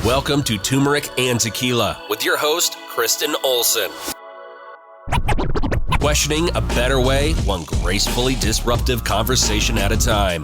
Welcome to Turmeric and Tequila with your host, Kristen Olson. Questioning a better way, one gracefully disruptive conversation at a time.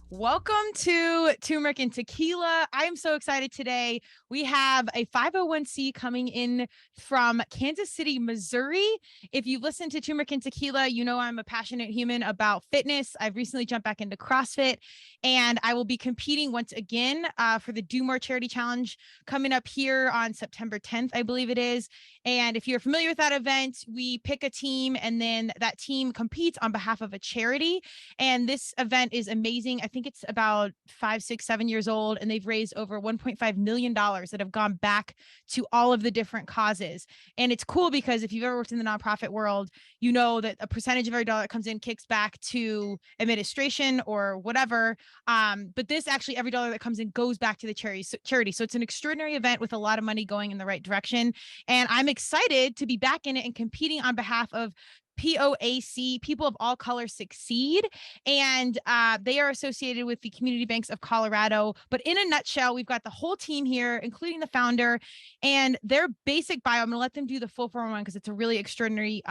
Welcome to Turmeric and Tequila. I'm so excited today. We have a 501c coming in from Kansas City, Missouri. If you've listened to Turmeric and Tequila, you know I'm a passionate human about fitness. I've recently jumped back into CrossFit, and I will be competing once again for the Do More Charity Challenge coming up here on September 10th, I believe it is. And if you're familiar with that event, we pick a team, and then that team competes on behalf of a charity. And this event is amazing. I think it's about 5, 6, 7 years old, and they've raised over $1.5 million that have gone back to all of the different causes. And it's cool because if you've ever worked in the nonprofit world, you know that a percentage of every dollar that comes in kicks back to administration or whatever. But this actually, every dollar that comes in goes back to the charity. So it's an extraordinary event with a lot of money going in the right direction. And I'm excited to be back in it and competing on behalf of POAC, People of All Colors Succeed, and they are associated with the community banks of Colorado. But in a nutshell, we've got the whole team here, including the founder, and their basic bio. I'm going to let them do the full 411 because it's a really extraordinary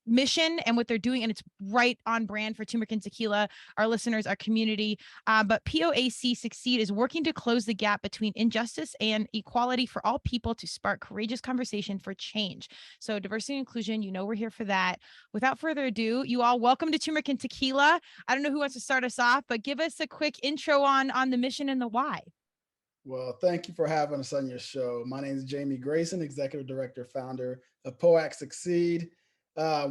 mission and what they're doing, and it's right on brand for Turmeric and Tequila, our listeners, our community. But POAC Succeed is working to close the gap between injustice and equality for all people to spark courageous conversation for change. So diversity and inclusion, you know we're here for that. Without further ado, you all, welcome to Turmeric and Tequila. I don't know who wants to start us off, but give us a quick intro on the mission and the why. Well, thank you for having us on your show. My name is Jamie Grayson, Executive Director, Founder of POAC Succeed.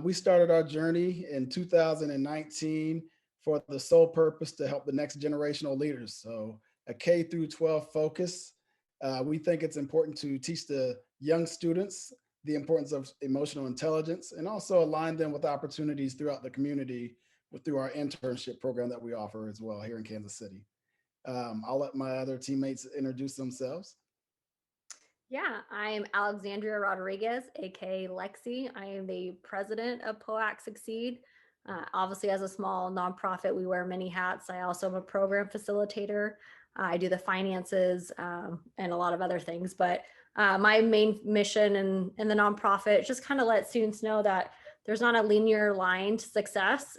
We started our journey in 2019 for the sole purpose to help the next generational leaders. So a K through 12 focus. We think it's important to teach the young students the importance of emotional intelligence and also align them with opportunities throughout the community through our internship program that we offer as well here in Kansas City. I'll let my other teammates introduce themselves. Yeah, I'm Alexandria Rodriguez, aka Lexi. I am the president of POAC Succeed. Obviously, as a small nonprofit, we wear many hats. I also am a program facilitator. I do the finances and a lot of other things. But my main mission in the nonprofit is just kind of let students know that there's not a linear line to success.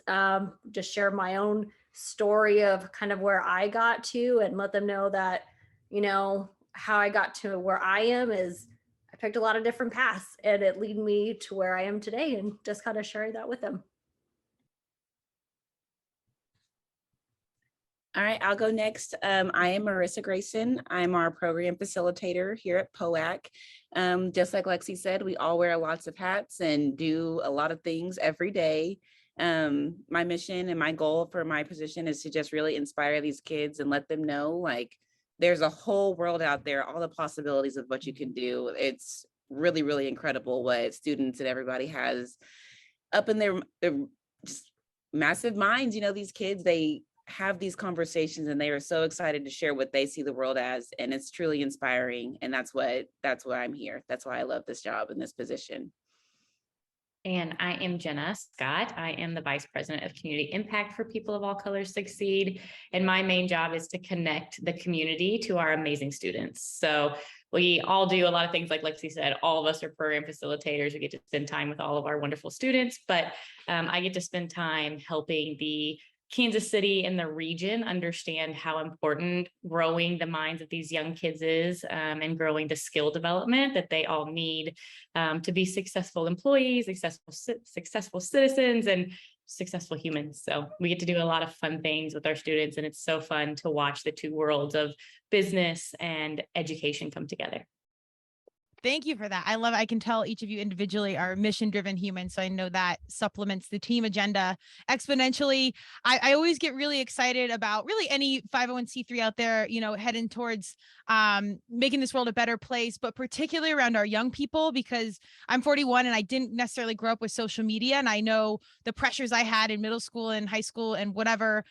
Just share my own story of kind of where I got to and let them know that, you know, how I got to where I am is I picked a lot of different paths and it led me to where I am today, and just kind of sharing that with them. All right, I'll go next. I am Marissa Grayson. I'm our program facilitator here at POAC. Just like Lexi said, we all wear lots of hats and do a lot of things every day. My mission and my goal for my position is to just really inspire these kids and let them know, like, there's a whole world out there, all the possibilities of what you can do. It's really, really incredible what students and everybody has up in their just massive minds. You know, these kids, they have these conversations and they are so excited to share what they see the world as, and it's truly inspiring. And that's why I'm here. That's why I love this job and this position. And I am Jenna Scott. I am the Vice President of Community Impact for People of All Colors Succeed. And my main job is to connect the community to our amazing students. So we all do a lot of things, like Lexi said. All of us are program facilitators. We get to spend time with all of our wonderful students, but I get to spend time helping the Kansas City and the region understand how important growing the minds of these young kids is, and growing the skill development that they all need to be successful employees, successful citizens, and successful humans. So we get to do a lot of fun things with our students, and it's so fun to watch the two worlds of business and education come together. Thank you for that. I love it. I can tell each of you individually are mission driven humans. So I know that supplements the team agenda exponentially. I always get really excited about really any 501c3 out there, heading towards making this world a better place, but particularly around our young people, because I'm 41 and I didn't necessarily grow up with social media. And I know the pressures I had in middle school and high school and whatever.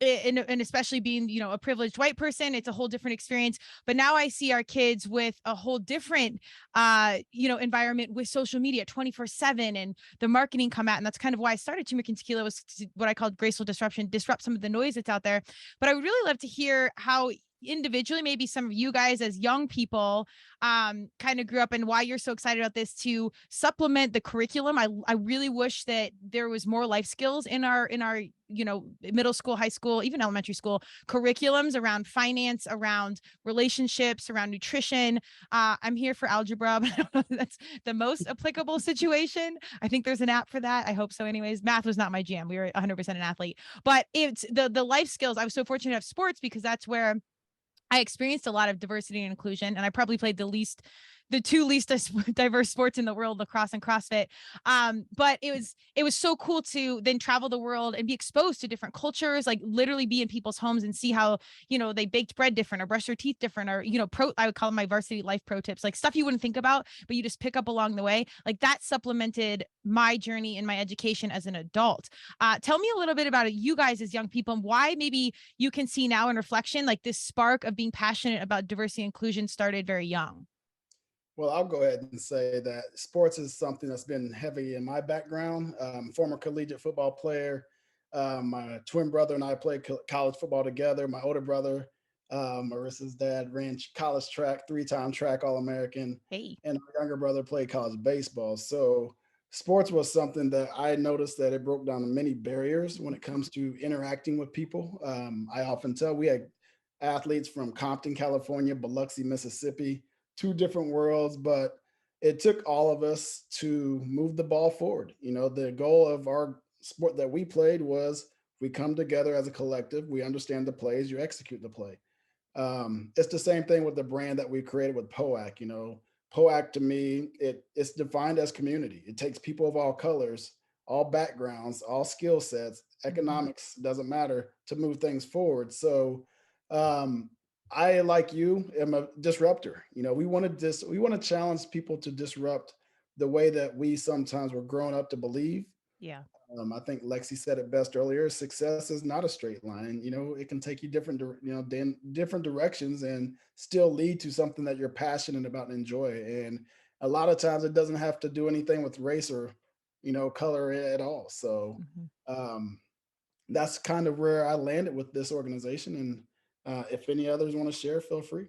And especially being, a privileged white person, it's a whole different experience. But now I see our kids with a whole different, environment with social media 24/7 and the marketing come out. And that's kind of why I started Turmeric and Tequila, was what I called graceful disruption, disrupt some of the noise that's out there. But I would really love to hear how individually, maybe some of you guys as young people kind of grew up, and why you're so excited about this to supplement the curriculum. I really wish that there was more life skills in our middle school, high school, even elementary school curriculums around finance, around relationships, around nutrition. I'm here for algebra, but I don't know if that's the most applicable situation. I think there's an app for that. I hope so. Anyways, math was not my jam. We were 100% an athlete, but it's the life skills. I was so fortunate to have sports, because that's where I experienced a lot of diversity and inclusion, and I probably played the two least diverse sports in the world, lacrosse and CrossFit. But it was so cool to then travel the world and be exposed to different cultures, like literally be in people's homes and see how, they baked bread different or brush their teeth different, or, I would call them my varsity life pro tips, like stuff you wouldn't think about, but you just pick up along the way. Like that supplemented my journey in my education as an adult. Tell me a little bit about it, you guys as young people, and why maybe you can see now in reflection, like this spark of being passionate about diversity and inclusion started very young. Well, I'll go ahead and say that sports is something that's been heavy in my background. Former collegiate football player. My twin brother and I played college football together. My older brother, Marissa's dad, ran college track, 3-time track All-American. Hey. And our younger brother played college baseball. So sports was something that I noticed that it broke down many barriers when it comes to interacting with people. I often tell, we had athletes from Compton, California, Biloxi, Mississippi, two different worlds, but it took all of us to move the ball forward. The goal of our sport that we played was, we come together as a collective, we understand the plays, you execute the play. It's the same thing with the brand that we created with POAC. POAC to me, it's defined as community. It takes people of all colors, all backgrounds, all skill sets, economics, doesn't matter, to move things forward. So I, like you, am a disruptor. We want to challenge people to disrupt the way that we sometimes were grown up to believe. Yeah. I think Lexi said it best earlier. Success is not a straight line. It can take you different directions and still lead to something that you're passionate about and enjoy. And a lot of times it doesn't have to do anything with race or, color at all. So that's kind of where I landed with this organization. And if any others want to share, feel free.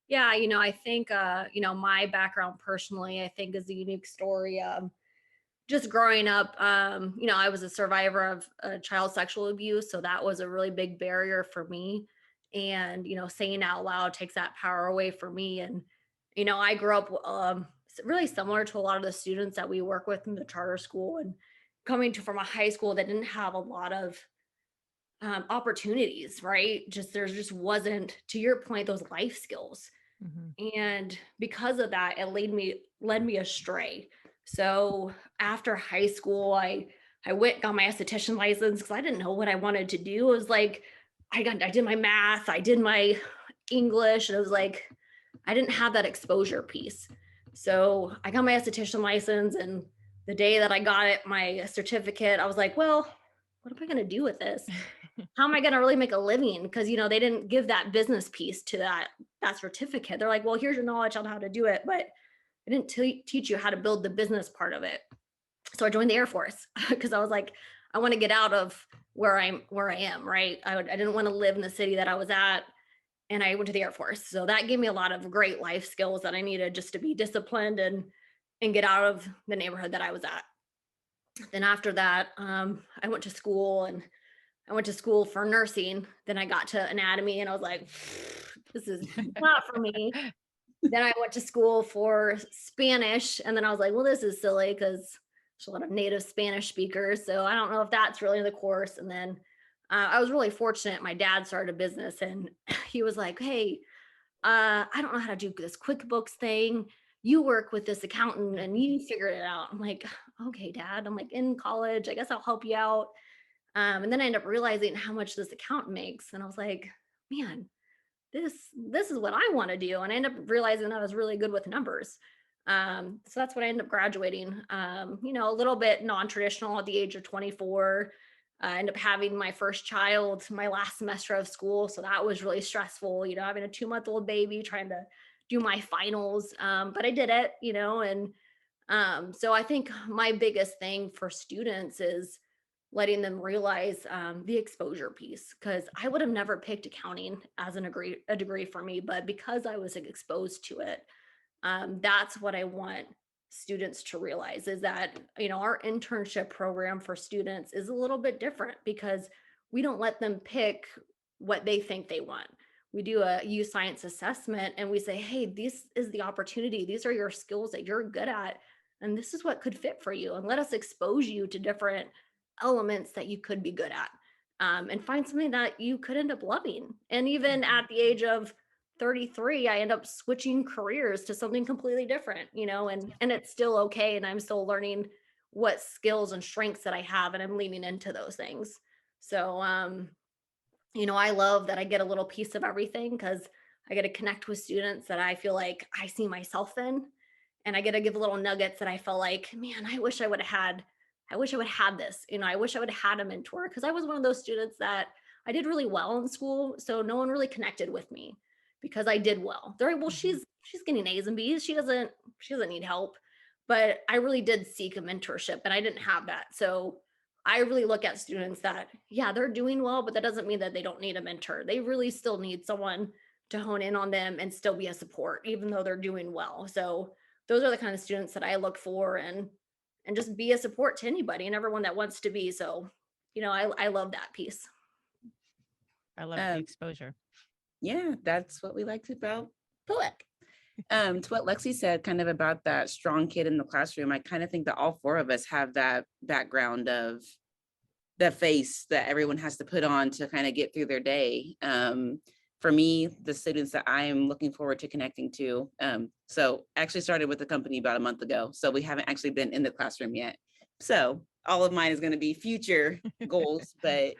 Yeah, I think, my background personally, I think is a unique story. Just growing up, I was a survivor of child sexual abuse. So that was a really big barrier for me. And, saying out loud takes that power away from me. And, I grew up really similar to a lot of the students that we work with in the charter school, and coming from a high school that didn't have a lot of opportunities, right? There just wasn't, to your point, those life skills. And because of that, it led me astray. So after high school, I got my esthetician license because I didn't know what I wanted to do. It was like, I did my math, I did my English, and it was like, I didn't have that exposure piece. So I got my esthetician license, and the day that I got it, my certificate, I was like, well, what am I going to do with this? How am I going to really make a living? Because, they didn't give that business piece to that certificate. They're like, well, here's your knowledge on how to do it, but I didn't teach you how to build the business part of it. So I joined the Air Force because I was like, I want to get out of where I am, right? I didn't want to live in the city that I was at, and I went to the Air Force. So that gave me a lot of great life skills that I needed just to be disciplined and get out of the neighborhood that I was at. Then after that, I went to school, and I went to school for nursing. Then I got to anatomy, and I was like, this is not for me. Then I went to school for Spanish, and then I was like, well, this is silly because there's a lot of native Spanish speakers. So I don't know if that's really the course. And then I was really fortunate. My dad started a business, and he was like, hey, I don't know how to do this QuickBooks thing. You work with this accountant and you figured it out. I'm like, okay, Dad, I'm like in college. I guess I'll help you out. And then I end up realizing how much this accountant makes. And I was like, man, this is what I want to do. And I end up realizing that I was really good with numbers. So that's what I ended up graduating, a little bit non-traditional at the age of 24. I ended up having my first child my last semester of school. So that was really stressful, having a 2-month-old baby, trying to do my finals. But I did it, so I think my biggest thing for students is letting them realize the exposure piece, because I would have never picked accounting as a degree for me, but because I was exposed to it, that's what I want students to realize, is that, our internship program for students is a little bit different, because we don't let them pick what they think they want. We do a youth science assessment and we say, hey, this is the opportunity. These are your skills that you're good at. And this is what could fit for you. And let us expose you to different elements that you could be good at, and find something that you could end up loving. And even at the age of 33, I end up switching careers to something completely different, and it's still okay. And I'm still learning what skills and strengths that I have, and I'm leaning into those things. So, I love that I get a little piece of everything, because I get to connect with students that I feel like I see myself in. And I get to give little nuggets that I felt like, man, I wish I would have had this. I wish I would have had a mentor, because I was one of those students that I did really well in school. So no one really connected with me because I did well. They're like, well, she's getting A's and B's. She doesn't need help. But I really did seek a mentorship, and I didn't have that. So I really look at students that, yeah, they're doing well, but that doesn't mean that they don't need a mentor. They really still need someone to hone in on them and still be a support, even though they're doing well. So those are the kind of students that I look for, and just be a support to anybody and everyone that wants to be. So, I love that piece. I love the exposure. Yeah, that's what we liked about POAC. To what Lexi said kind of about that strong kid in the classroom, I kind of think that all 4 of us have that background of the face that everyone has to put on to kind of get through their day. For me, the students that I am looking forward to connecting to. So actually started with the company about a month ago. So we haven't actually been in the classroom yet. So all of mine is going to be future goals, but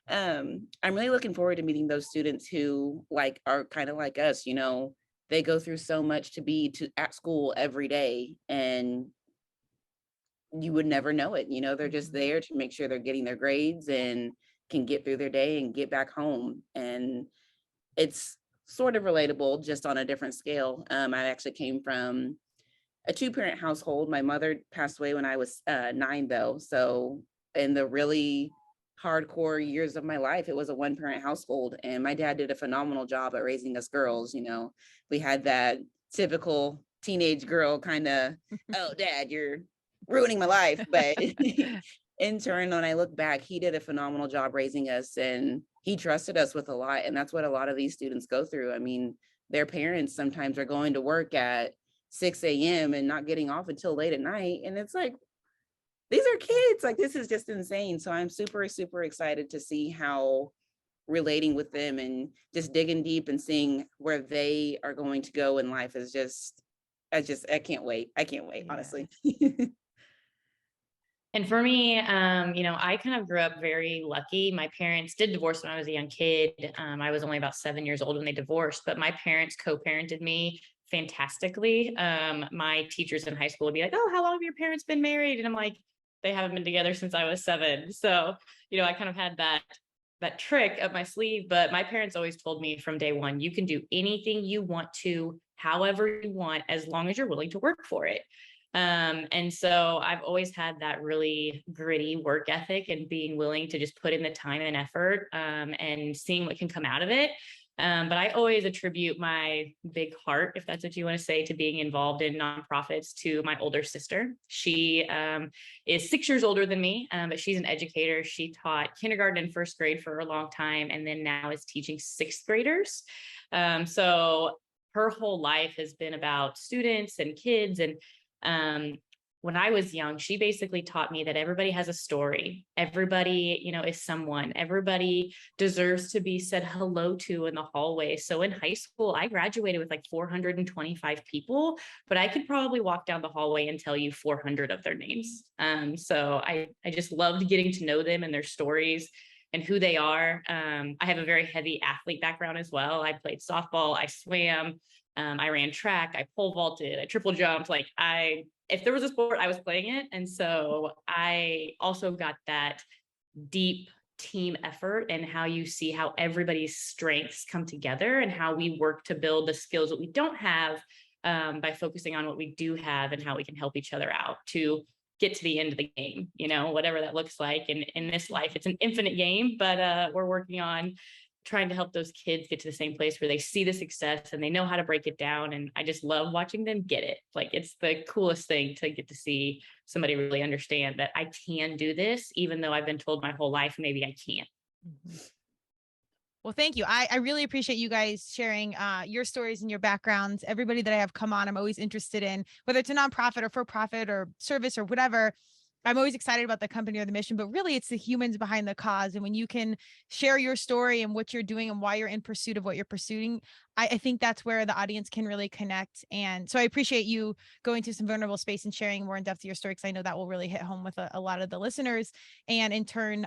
I'm really looking forward to meeting those students who are kind of like us, they go through so much to be at school every day, and you would never know it. They're just there to make sure they're getting their grades and can get through their day and get back home. And it's sort of relatable, just on a different scale. I actually came from a 2-parent household. My mother passed away when I was 9, though. So in the really hardcore years of my life, it was a 1-parent household, and my dad did a phenomenal job at raising us girls. We had that typical teenage girl kind of, oh, Dad, you're ruining my life. But in turn, when I look back, he did a phenomenal job raising us, and he trusted us with a lot. And that's what a lot of these students go through. I mean, their parents sometimes are going to work at 6 a.m. and not getting off until late at night. And it's like, these are kids. This is just insane. So I'm super, super excited to see how relating with them and just digging deep and seeing where they are going to go in life is just, I can't wait. I can't wait, honestly. And for me, I kind of grew up very lucky. My parents did divorce when I was a young kid. I was only about 7 years old when they divorced, but my parents co-parented me fantastically. My teachers in high school would be like, oh, how long have your parents been married? And I'm like, they haven't been together since I was 7. So, I kind of had that trick up my sleeve, but my parents always told me from day one, you can do anything you want to, however you want, as long as you're willing to work for it. And so I've always had that really gritty work ethic and being willing to just put in the time and effort, and seeing what can come out of it. But I always attribute my big heart, if that's what you want to say, to being involved in nonprofits to my older sister. She is 6 years older than me, but she's an educator. She taught kindergarten and first grade for a long time, and then now is teaching 6th graders. So her whole life has been about students and kids, and when I was young, she basically taught me that everybody has a story. Everybody, is someone. Everybody deserves to be said hello to in the hallway. So in high school, I graduated with like 425 people, but I could probably walk down the hallway and tell you 400 of their names. So I just loved getting to know them and their stories and who they are. I have a very heavy athlete background as well. I played softball, I swam, I ran track, I pole vaulted, I triple jumped. If there was a sport, I was playing it. And so I also got that deep team effort and how you see how everybody's strengths come together and how we work to build the skills that we don't have, by focusing on what we do have and how we can help each other out to get to the end of the game, whatever that looks like. And in this life, it's an infinite game, but we're working on trying to help those kids get to the same place where they see the success and they know how to break it down. And I just love watching them get it. Like, it's the coolest thing to get to see somebody really understand that I can do this, even though I've been told my whole life, maybe I can't. Mm-hmm. Well, thank you. I really appreciate you guys sharing your stories and your backgrounds. Everybody that I have come on, I'm always interested in, whether it's a nonprofit or for profit or service or whatever. I'm always excited about the company or the mission, but really it's the humans behind the cause. And when you can share your story and what you're doing and why you're in pursuit of what you're pursuing, I think that's where the audience can really connect. And so I appreciate you going to some vulnerable space and sharing more in depth of your story, because I know that will really hit home with a lot of the listeners and in turn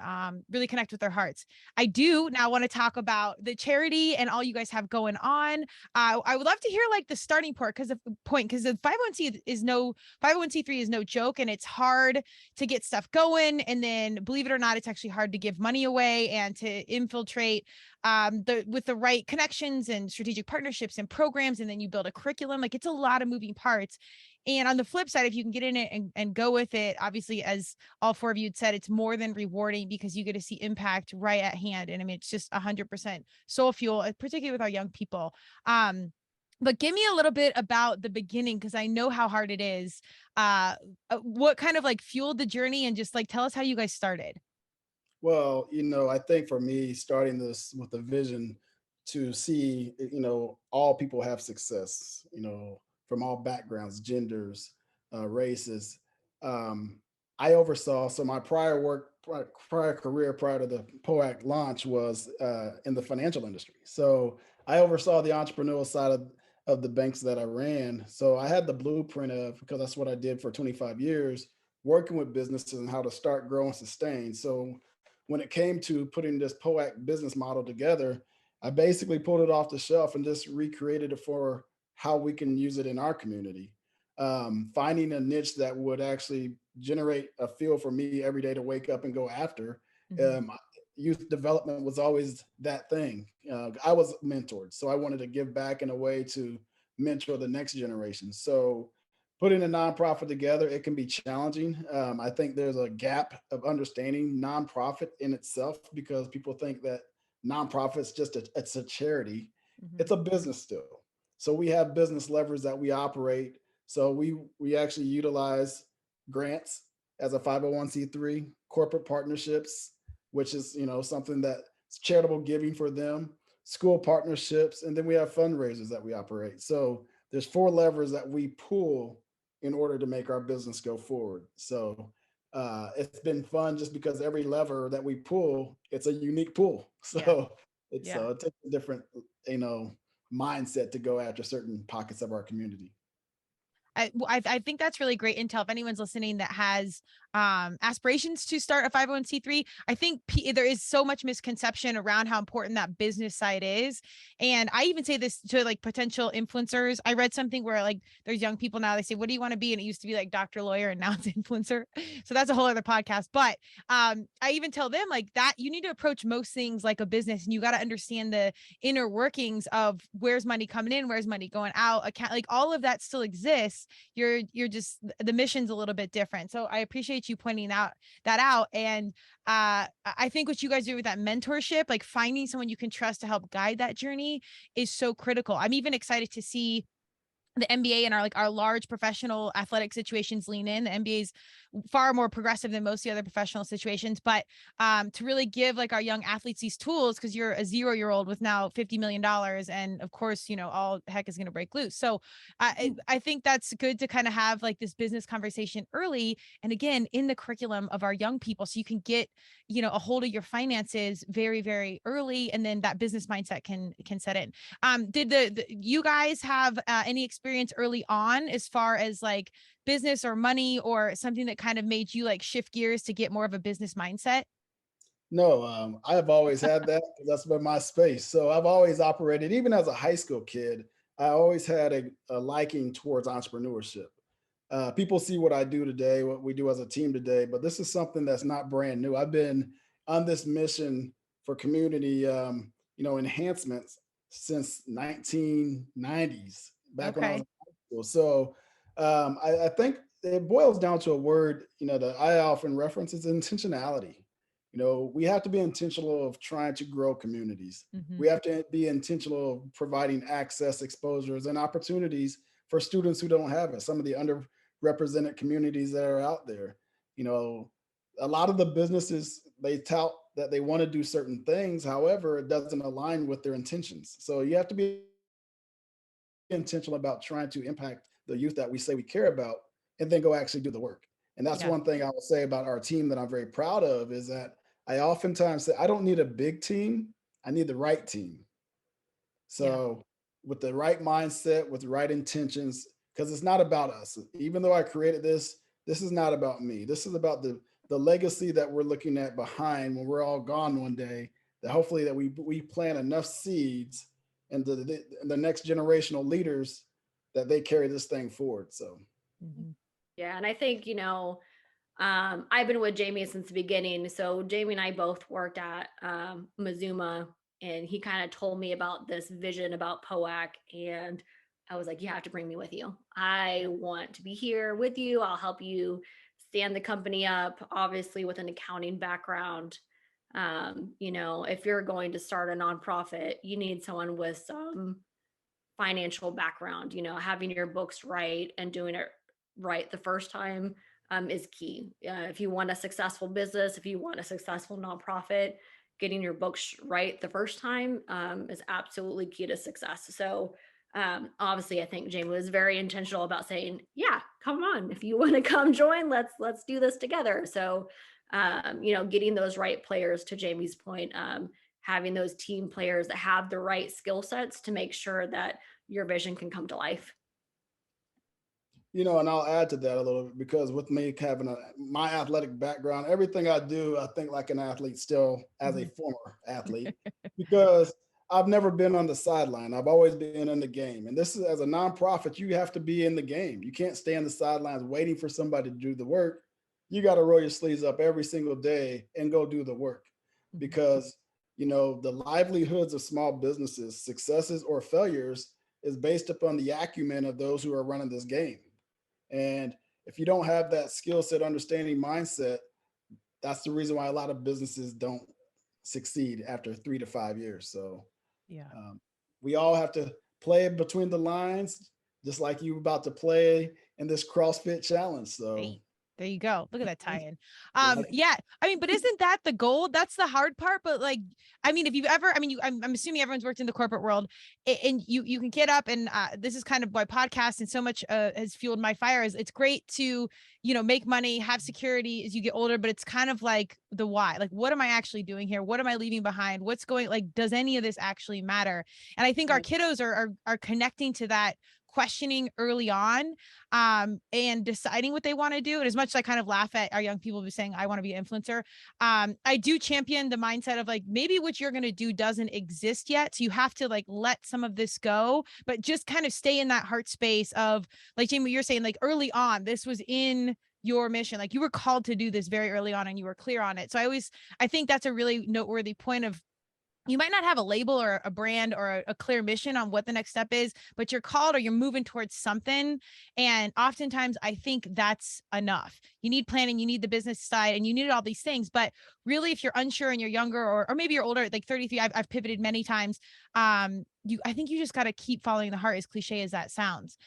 really connect with their hearts. I do now want to talk about the charity and all you guys have going on. I would love to hear like the starting point, because the 501c is no 501c3 is no joke, and it's hard to get stuff going. And then, believe it or not, it's actually hard to give money away and to infiltrate with the right connections and strategic partnerships and programs. And then you build a curriculum. Like, it's a lot of moving parts. And on the flip side, if you can get in it and go with it, obviously, as all four of you had said, it's more than rewarding because you get to see impact right at hand. And I mean, it's just 100% soul fuel, particularly with our young people. But give me a little bit about the beginning, because I know how hard it is. What kind of like fueled the journey, and just like tell us how you guys started. Well, I think for me, starting this with a vision to see, all people have success, from all backgrounds, genders, races. I oversaw, so my prior career prior to the POAC launch was in the financial industry. So I oversaw the entrepreneurial side of the banks that I ran. So I had the blueprint of, because that's what I did for 25 years, working with businesses and how to start, grow, and sustain. So when it came to putting this POAC business model together, I basically pulled it off the shelf and just recreated it for how we can use it in our community. Finding a niche that would actually generate a feel for me every day to wake up and go after. Youth development was always that thing. I was mentored, so I wanted to give back in a way to mentor the next generation. So putting a nonprofit together, it can be challenging. I think there's a gap of understanding nonprofit in itself, because people think that nonprofit's it's a charity. It's a business still. So we have business levers that we operate. So we actually utilize grants as a 501c3, corporate partnerships, which is something that's charitable giving for them, school partnerships, and then we have fundraisers that we operate. So there's 4 levers that we pull in order to make our business go forward. So it's been fun, just because every lever that we pull, it's a unique pull. So it takes a different, mindset to go after certain pockets of our community. I think that's really great intel. If anyone's listening that has aspirations to start a 501c3, I think there is so much misconception around how important that business side is. And I even say this to like potential influencers. I read something where like there's young people now, they say, what do you want to be? And it used to be like doctor, lawyer, and now it's influencer. So that's a whole other podcast. But I even tell them like that you need to approach most things like a business, and you got to understand the inner workings of where's money coming in, where's money going out, account, like all of that still exists. You're just, the mission's a little bit different. So I appreciate you pointing that out. And I think what you guys do with that mentorship, like finding someone you can trust to help guide that journey, is so critical. I'm even excited to see the NBA and our large professional athletic situations lean in. The NBA is far more progressive than most of the other professional situations, but to really give like our young athletes these tools, because you're a 0-year-old with now $50 million. And of course, all heck is going to break loose. So I think that's good to kind of have like this business conversation early. And again, in the curriculum of our young people, so you can get, a hold of your finances very, very early. And then that business mindset can set in. Did you guys have any experience early on as far as like business or money, or something that kind of made you like shift gears to get more of a business mindset? No, I have always had that 'cause that's been my space. So I've always operated, even as a high school kid, I always had a liking towards entrepreneurship. People see what I do today, what we do as a team today, but this is something that's not brand new. I've been on this mission for community, enhancements since 1990s, back when I was Okay. in high school. So I think it boils down to a word, that I often reference is intentionality. We have to be intentional of trying to grow communities. Hmm. We have to be intentional of providing access, exposures, and opportunities for students who don't have it. Some of the underrepresented communities that are out there. You know, a lot of the businesses, they tout that they want to do certain things. However, it doesn't align with their intentions. So you have to be intentional about trying to impact the youth that we say we care about, and then go actually do the work. And that's Yeah. one thing I will say about our team that I'm very proud of, is that I oftentimes say I don't need a big team, I need the right team. Yeah. So with the right mindset, with the right intentions, because it's not about us. Even though I created this is not about me. This is about the legacy that we're looking at behind when we're all gone one day. That hopefully that we plant enough seeds and the next generational leaders that they carry this thing forward. So Mhm. Yeah, and I think, I've been with Jamie since the beginning. So Jamie and I both worked at Mazuma, and he kind of told me about this vision about POAC, and I was like, you have to bring me with you. I want to be here with you. I'll help you stand the company up, obviously with an accounting background. If you're going to start a nonprofit, you need someone with some financial background. Having your books right and doing it right the first time is key. If you want a successful business, if you want a successful nonprofit, getting your books right the first time is absolutely key to success. So obviously, I think Jamie was very intentional about saying, "Yeah, come on, if you want to come join, let's do this together." So, getting those right players, to Jamie's point, having those team players that have the right skill sets to make sure that your vision can come to life. and I'll add to that a little bit, because with me having my athletic background, everything I do, I think like an athlete still, as a Mhm. former athlete, because I've never been on the sideline. I've always been in the game. And this is, as a nonprofit, you have to be in the game. You can't stay on the sidelines waiting for somebody to do the work. You got to roll your sleeves up every single day and go do the work, Mhm. because, the livelihoods of small businesses, successes or failures, is based upon the acumen of those who are running this game. And if you don't have that skill set, understanding, mindset, that's the reason why a lot of businesses don't succeed after 3 to 5 years. So Yeah. we all have to play between the lines, just like you about to play in this CrossFit challenge. So Hey, there you go. Look at that tie-in. yeah, Yeah. I mean, but isn't that the goal? That's the hard part. But like, I mean, if you've ever, I mean, I'm assuming everyone's worked in the corporate world, and you can get up, and this is kind of why podcast and so much has fueled my fire. Is it's great to make money, have security as you get older, but it's kind of like the why. Like, what am I actually doing here? What am I leaving behind? What's going, like, does any of this actually matter? And I think our kiddos are connecting to that questioning early on, and deciding what they want to do. And as much as I kind of laugh at our young people who saying, I want to be an influencer, I do champion the mindset of like, maybe what you're going to do doesn't exist yet. So you have to like let some of this go, but just kind of stay in that heart space of, like, Jamie, you're saying, like, early on, this was in your mission. Like, you were called to do this very early on and you were clear on it. So I think that's a really noteworthy point of, you might not have a label or a brand or a clear mission on what the next step is, but you're called or you're moving towards something. And oftentimes I think that's enough. You need planning, you need the business side, and you need all these things. But really, if you're unsure and you're younger, or maybe you're older, like 33, I've pivoted many times. I think you just got to keep following the heart, as cliche as that sounds.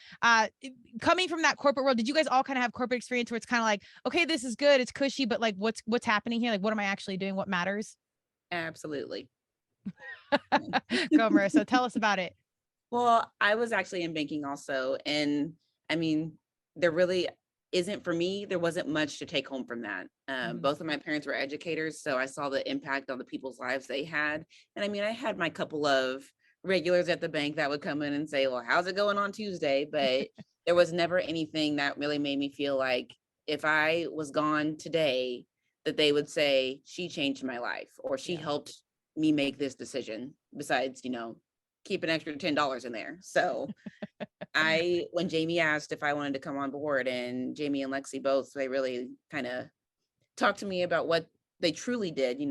Coming from that corporate world, did you guys all kind of have corporate experience where it's kind of like, okay, this is good, it's cushy, but like what's happening here? Like, what am I actually doing? What matters? Absolutely. Go, Marissa, tell us about it. Well, I was actually in banking also. And I mean, there really isn't, for me, there wasn't much to take home from that. Both of my parents were educators, so I saw the impact on the people's lives they had. And I mean, I had my couple of regulars at the bank that would come in and say, well, how's it going on Tuesday? But there was never anything that really made me feel like if I was gone today, that they would say, she changed my life, or she helped me make this decision, besides, keep an extra $10 in there. So when Jamie asked if I wanted to come on board, and Jamie and Lexi both, they really kind of talked to me about what they truly did.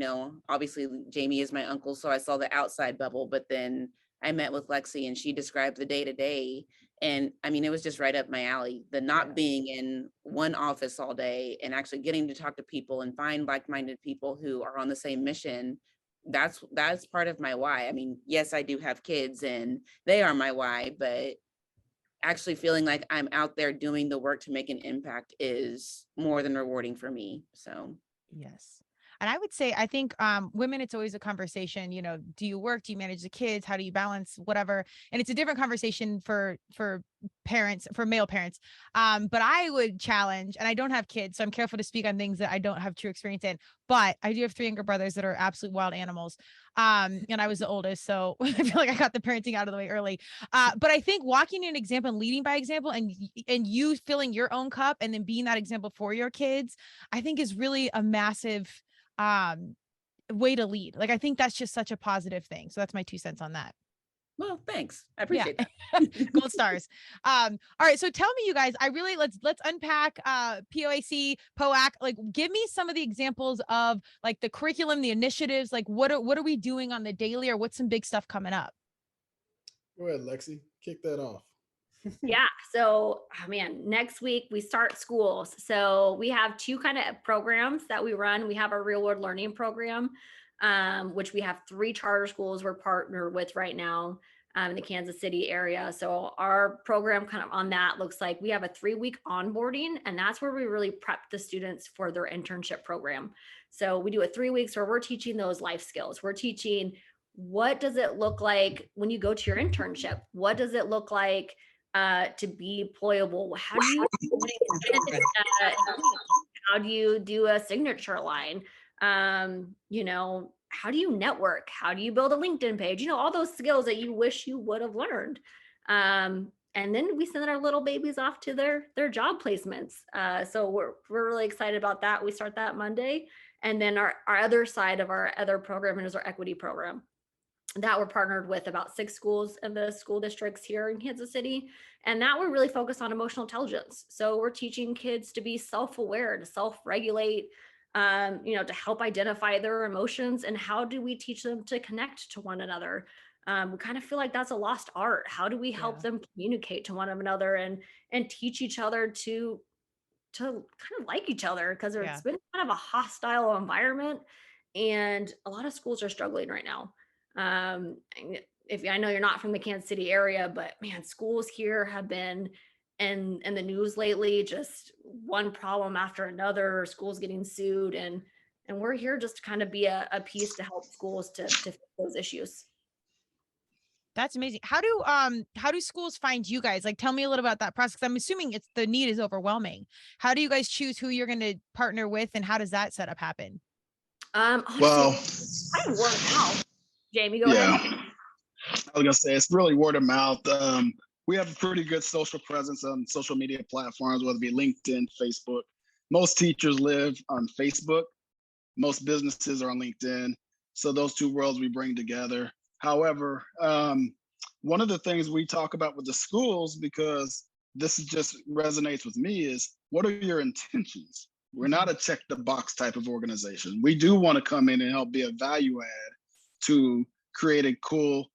Obviously Jamie is my uncle, so I saw the outside bubble, but then I met with Lexi and she described the day to day. And I mean, it was just right up my alley, the not being in one office all day and actually getting to talk to people and find like-minded people who are on the same mission. That's part of my why. I mean, yes, I do have kids and they are my why, but actually feeling like I'm out there doing the work to make an impact is more than rewarding for me. So yes. And I would say, I think women, it's always a conversation, do you work? Do you manage the kids? How do you balance whatever? And it's a different conversation for parents, for male parents. But I would challenge, and I don't have kids, so I'm careful to speak on things that I don't have true experience in, but I do have 3 younger brothers that are absolute wild animals. And I was the oldest, so I feel like I got the parenting out of the way early. But I think walking an example and leading by example, and you filling your own cup and then being that example for your kids, I think is really a massive way to lead. Like, I think that's just such a positive thing. So that's my 2 cents on that. Well, thanks. I appreciate that. Gold stars. All right. So tell me, you guys, let's unpack POAC, POAC. Like, give me some of the examples of like the curriculum, the initiatives, like what are we doing on the daily, or what's some big stuff coming up? Go ahead, Lexi. Kick that off. Yeah. So, next week we start schools. So we have 2 kind of programs that we run. We have our real world learning program, which we have 3 charter schools we're partnered with right now in the Kansas City area. So our program kind of on that looks like we have a 3-week onboarding, and that's where we really prep the students for their internship program. So we do a 3 weeks where we're teaching those life skills. We're teaching, what does it look like when you go to your internship? What does it look like to be employable? How do you do a signature line? How do you network? How do you build a LinkedIn page? All those skills that you wish you would have learned. And then we send our little babies off to their job placements. So we're really excited about that. We start that Monday. And then our other side of our other program is our equity program that we're partnered with about 6 schools in the school districts here in Kansas City. And that we're really focused on emotional intelligence. So we're teaching kids to be self-aware, to self-regulate, to help identify their emotions. And how do we teach them to connect to one another? We kind of feel like that's a lost art. How do we help them communicate to one another and teach each other to kind of like each other? Because it's been kind of a hostile environment, and a lot of schools are struggling right now. If I know you're not from the Kansas City area, but man, schools here have been in the news lately, just one problem after another, schools getting sued, and we're here just to kind of be a piece to help schools to fix those issues. That's amazing. How do schools find you guys? Like, tell me a little about that process. I'm assuming the need is overwhelming. How do you guys choose who you're going to partner with, and how does that setup happen? Honestly, Well, kind of word of mouth. Jamie, go ahead. I was gonna say it's really word of mouth. We have a pretty good social presence on social media platforms, whether it be LinkedIn, Facebook. Most teachers live on Facebook. Most businesses are on LinkedIn. So those 2 worlds we bring together. However, one of the things we talk about with the schools, because this just resonates with me, is what are your intentions? We're not a check the box type of organization. We do want to come in and help be a value add to create a cool,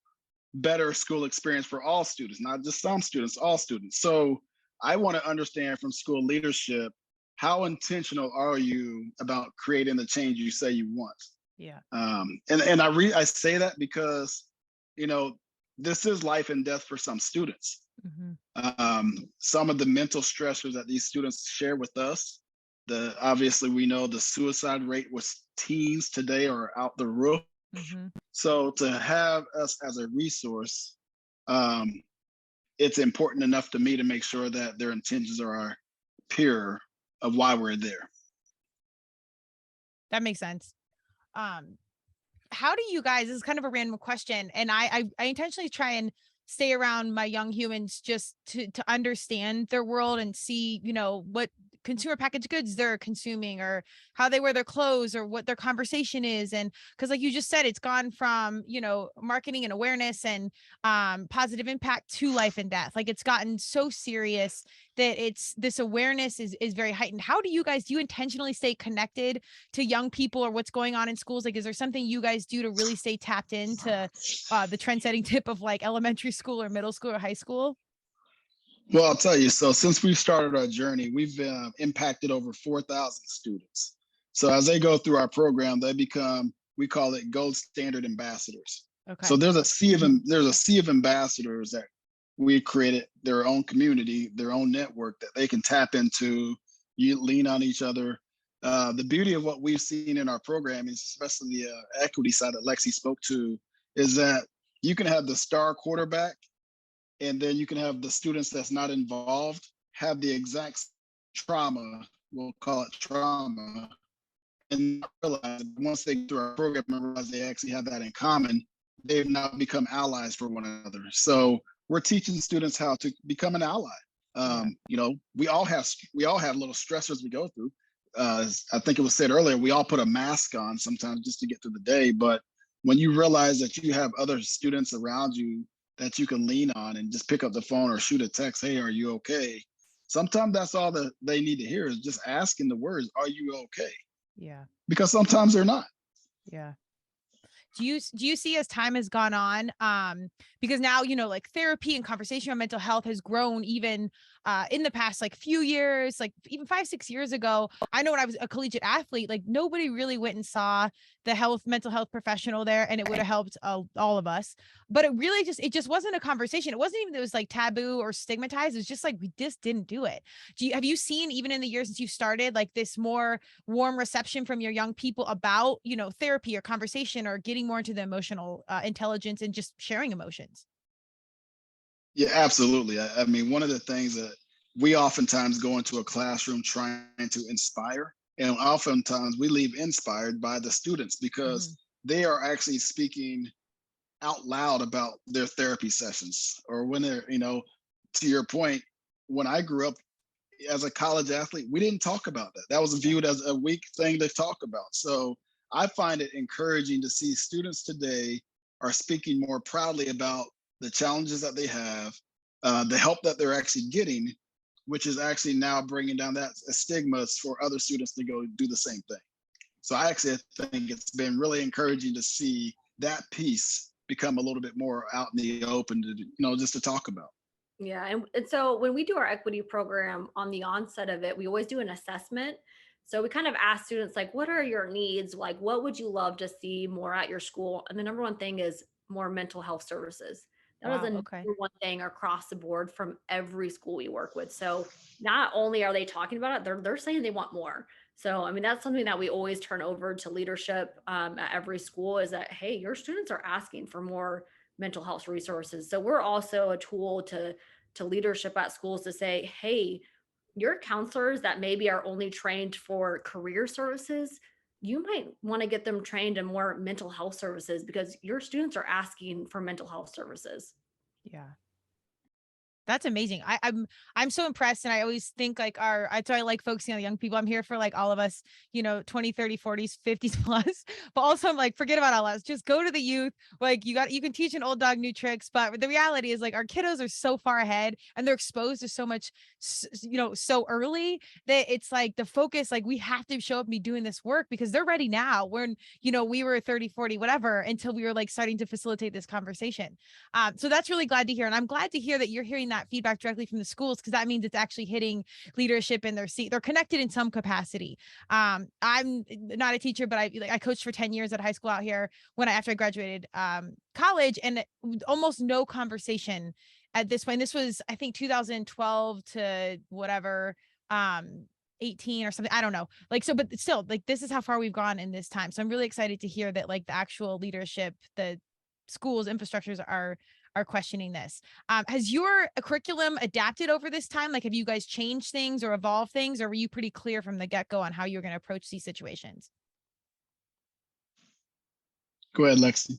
better school experience for all students, not just some students, all students. So I want to understand from school leadership, how intentional are you about creating the change you say you want? Yeah. And I say that because, this is life and death for some students. Mhm. Some of the mental stressors that these students share with us, obviously we know the suicide rate with teens today are out the roof. Mhm. So to have us as a resource, it's important enough to me to make sure that their intentions are pure of why we're there. That makes sense. How do you guys, this is kind of a random question, and I intentionally try and stay around my young humans just to understand their world and see, what consumer packaged goods they're consuming or how they wear their clothes or what their conversation is. And because like you just said, it's gone from, marketing and awareness and positive impact to life and death. Like it's gotten so serious that this awareness is very heightened. How do you intentionally stay connected to young people or what's going on in schools? Like, is there something you guys do to really stay tapped into the trend setting tip of like elementary school or middle school or high school? Well, I'll tell you, so since we've started our journey, we've impacted over 4,000 students. So as they go through our program, they become, we call it gold standard ambassadors. Okay. So there's a sea of ambassadors that we created their own community, their own network that they can tap into. You lean on each other. The beauty of what we've seen in our program, especially the equity side that Lexi spoke to, is that you can have the star quarterback, and then you can have the students that's not involved have the exact trauma, we'll call it trauma, and realize once they go through our program and realize they actually have that in common, they've now become allies for one another. So we're teaching students how to become an ally. We all have little stressors we go through. I think it was said earlier, we all put a mask on sometimes just to get through the day. But when you realize that you have other students around you that you can lean on and just pick up the phone or shoot a text, hey, are you okay? Sometimes that's all that they need to hear, is just asking the words, are you okay? Yeah. Because sometimes they're not. Yeah. Do you see as time has gone on, because now, like therapy and conversation on mental health has grown even in the past like few years, like even 5-6 years ago. I know when I was a collegiate athlete, like nobody really went and saw the mental health professional there, and it would have helped all of us. But it just wasn't a conversation. It wasn't even that it was like taboo or stigmatized. It was just like we just didn't do it. Have you seen, even in the years since you started, like this more warm reception from your young people about, therapy or conversation or getting more into the emotional intelligence and just sharing emotions? Yeah, absolutely. I mean, one of the things that we oftentimes go into a classroom trying to inspire, and oftentimes we leave inspired by the students because they are actually speaking out loud about their therapy sessions, or when they're, to your point, when I grew up as a college athlete, we didn't talk about that. That was viewed as a weak thing to talk about. So I find it encouraging to see students today are speaking more proudly about the challenges that they have, the help that they're actually getting, which is actually now bringing down that stigmas for other students to go do the same thing. So I actually think it's been really encouraging to see that piece become a little bit more out in the open to, just to talk about. Yeah. And so when we do our equity program, on the onset of it, we always do an assessment. So we kind of ask students, like, what are your needs? Like, what would you love to see more at your school? And the number one thing is more mental health services. That is a number one thing across the board from every school we work with. So not only are they talking about it, they're saying they want more. So, I mean, that's something that we always turn over to leadership at every school, is that, hey, your students are asking for more mental health resources. So we're also a tool to leadership at schools to say, hey, your counselors that maybe are only trained for career services, you might want to get them trained in more mental health services because your students are asking for mental health services. Yeah. That's amazing. I'm so impressed. And I always think like so I like focusing on the young people. I'm here for like all of us, 20, 30, 40s, 50s plus, but also I'm like, forget about all us. Just go to the youth. Like you can teach an old dog new tricks, but the reality is like our kiddos are so far ahead and they're exposed to so much, so early that it's like the focus, like we have to show up and be doing this work because they're ready now. When, we were 30, 40, whatever, until we were like starting to facilitate this conversation. So that's really glad to hear. And I'm glad to hear that you're hearing that feedback directly from the schools, because that means it's actually hitting leadership in their seat. They're connected in some capacity. I'm not a teacher, but I coached for 10 years at high school out here after I graduated college, and almost no conversation at this point. This was, I think, 2012 to whatever, 18 or something. I don't know. Like, so, but still, like, this is how far we've gone in this time. So I'm really excited to hear that, like, the actual leadership, the schools, infrastructures are questioning this. Has your curriculum adapted over this time? Like, have you guys changed things or evolved things, or were you pretty clear from the get-go on how you're going to approach these situations? Go ahead, Lexi.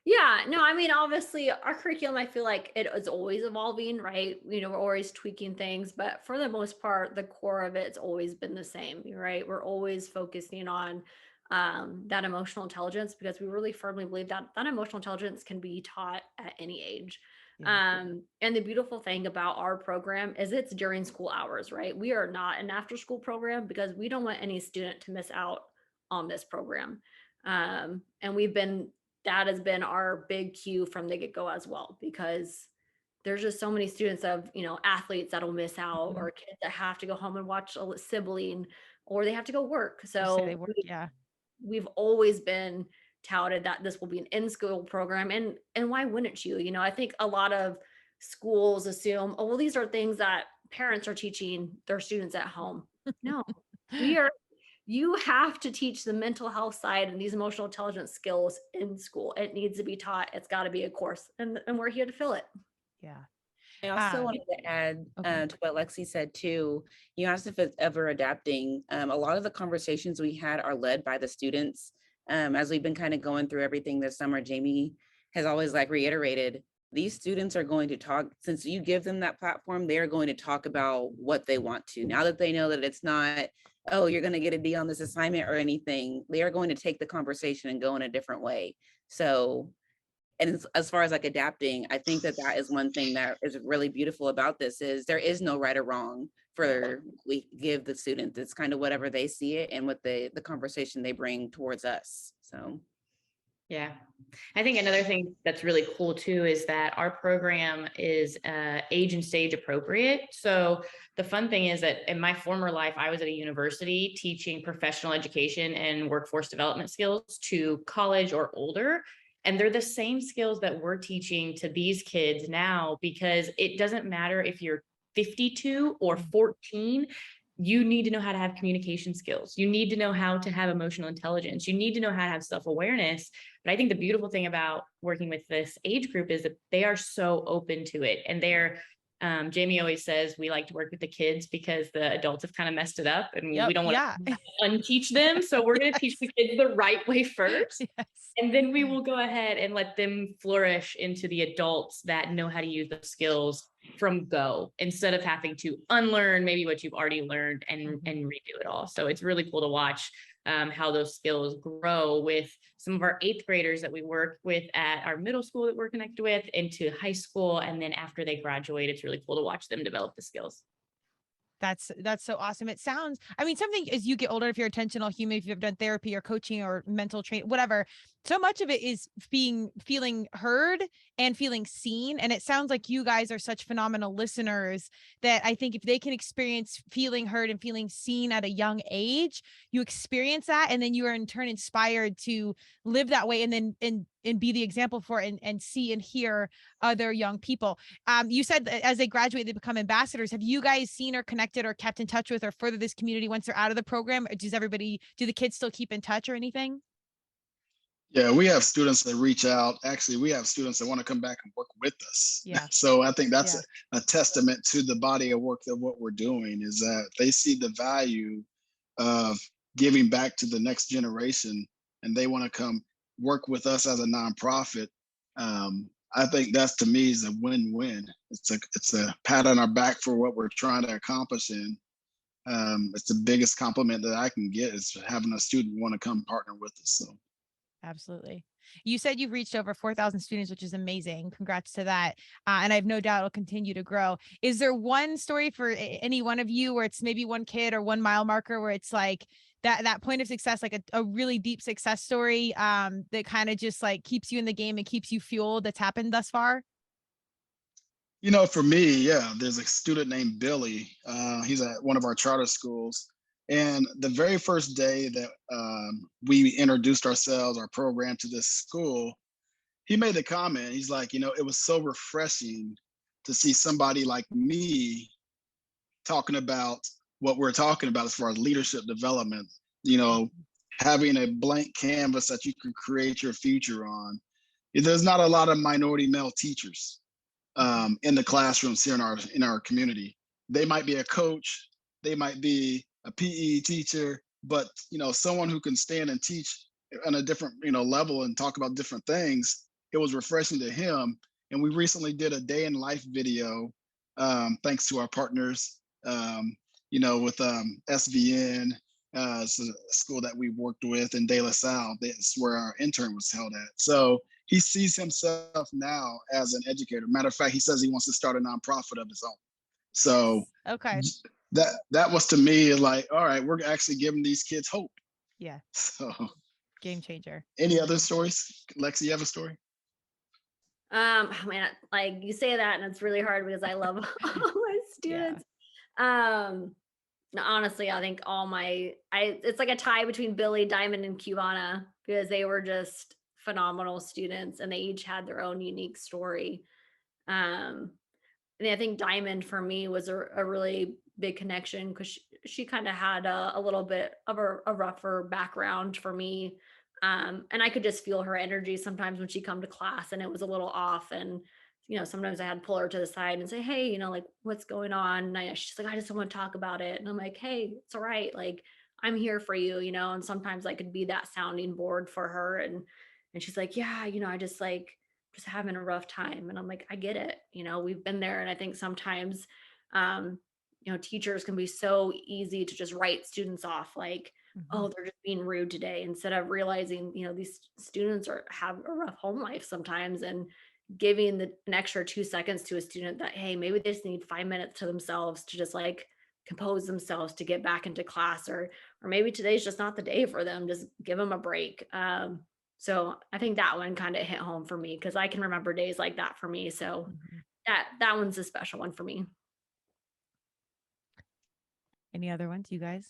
Yeah, no, I mean, obviously our curriculum, I feel like it is always evolving, right? You know, we're always tweaking things, but for the most part, the core of it's always been the same, right? We're always focusing on that emotional intelligence, because we really firmly believe that emotional intelligence can be taught at any age. And the beautiful thing about our program is it's during school hours, right? We are not an after school program, because we don't want any student to miss out on this program. And that has been our big cue from the get-go as well, because there's just so many students of, athletes that'll miss out, or kids that have to go home and watch a sibling, or they have to go work. So we've always been touted that this will be an in-school program, and why wouldn't you? I think a lot of schools assume, oh, well, these are things that parents are teaching their students at home. No, you have to teach the mental health side and these emotional intelligence skills in school. It needs to be taught. It's got to be a course, and we're here to fill it. Yeah. I also wanted to add to what Lexi said too. You asked if it's ever adapting. A lot of the conversations we had are led by the students. As we've been kind of going through everything this summer, Jamie has always reiterated, these students are going to talk, since you give them that platform, they're going to talk about what they want to. Now that they know that it's not, oh, you're going to get a D on this assignment or anything, they are going to take the conversation and go in a different way. So, and as far as adapting, I think that is one thing that is really beautiful about this, is there is no right or wrong for we give the students. It's kind of whatever they see it and what the conversation they bring towards us. So. Yeah. I think another thing that's really cool too is that our program is age and stage appropriate. So the fun thing is that in my former life, I was at a university teaching professional education and workforce development skills to college or older. And they're the same skills that we're teaching to these kids now, because it doesn't matter if you're 52 or 14. You need to know how to have communication skills. You need to know how to have emotional intelligence. You need to know how to have self-awareness. But I think the beautiful thing about working with this age group is that they are so open to it. And they're, Jamie always says, we like to work with the kids because the adults have kind of messed it up, and we don't want to unteach them. So we're going to teach the kids the right way first. Yes. And then we will go ahead and let them flourish into the adults that know how to use the skills from go, instead of having to unlearn maybe what you've already learned and redo it all. So it's really cool to watch how those skills grow with some of our 8th graders that we work with at our middle school that we're connected with into high school. And then after they graduate, it's really cool to watch them develop the skills. That's so awesome. It sounds, I mean, something as you get older, if you're intentional human, if you've done therapy or coaching or mental training, whatever, so much of it is feeling heard and feeling seen. And it sounds like you guys are such phenomenal listeners that I think if they can experience feeling heard and feeling seen at a young age, you experience that. And then you are in turn inspired to live that way, and then, and be the example for it, and see and hear other young people. You said that as they graduate, they become ambassadors. Have you guys seen or connected or kept in touch with or further this community once they're out of the program? Or do the kids still keep in touch or anything? Yeah, we have students that reach out. Actually, we have students that want to come back and work with us. Yeah. So I think that's a testament to the body of work that what we're doing, is that they see the value of giving back to the next generation, and they want to come work with us as a nonprofit. I think that's, to me, is a win-win. It's a pat on our back for what we're trying to accomplish, and it's the biggest compliment that I can get, is having a student want to come partner with us. So. Absolutely. You said you've reached over 4,000 students, which is amazing. Congrats to that. And I have no doubt it'll continue to grow. Is there one story for any one of you where it's maybe one kid or one mile marker where it's like that point of success, like a really deep success story that kind of just keeps you in the game and keeps you fueled, that's happened thus far? For me, yeah, there's a student named Billy. He's at one of our charter schools. And the very first day that we introduced ourselves, our program to this school, he made the comment. He's like, it was so refreshing to see somebody like me talking about what we're talking about as far as leadership development, having a blank canvas that you can create your future on. There's not a lot of minority male teachers in the classrooms here in our community. They might be a coach, they might be a PE teacher, but someone who can stand and teach on a different level and talk about different things. It was refreshing to him. And we recently did a day in life video, thanks to our partners, with SVN. It's a school that we worked with in De La Salle. That's where our intern was held at. So he sees himself now as an educator. Matter of fact, he says he wants to start a nonprofit of his own. So okay, that was to me like, all right, we're actually giving these kids hope. Yeah. So game changer. Any other stories? Lexi, you have a story? Man, like you say that and it's really hard because I love all my students. Honestly, I think it's like a tie between Billy, Diamond, and Cubana because they were just phenomenal students and they each had their own unique story. And I think Diamond for me was a really big connection because she kind of had a little bit of a rougher background for me. And I could just feel her energy sometimes when she come to class and it was a little off. And, sometimes I had to pull her to the side and say, hey, like, what's going on? And she's like, I just don't want to talk about it. And I'm like, hey, it's all right. Like, I'm here for you, and sometimes I could be that sounding board for her. And she's like, yeah, I just having a rough time. And I'm like, I get it. We've been there. And I think sometimes, teachers can be so easy to just write students off like, oh, they're just being rude today, instead of realizing, these students have a rough home life sometimes, and giving an extra 2 seconds to a student that, hey, maybe they just need 5 minutes to themselves to just like compose themselves to get back into class, or maybe today's just not the day for them. Just give them a break. So I think that one kind of hit home for me because I can remember days like that for me. So that one's a special one for me. Any other ones, you guys?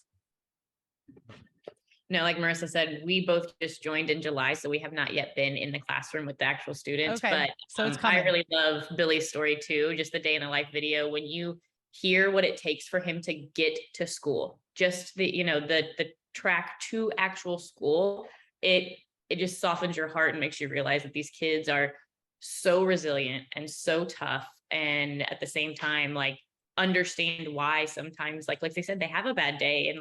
No, like Marissa said, we both just joined in July, so we have not yet been in the classroom with the actual students. Okay, but so it's coming. I really love Billy's story too, just the day in the life video. When you hear what it takes for him to get to school, just the track to actual school, it just softens your heart and makes you realize that these kids are so resilient and so tough, and at the same time, like, understand why sometimes, like they said, they have a bad day, and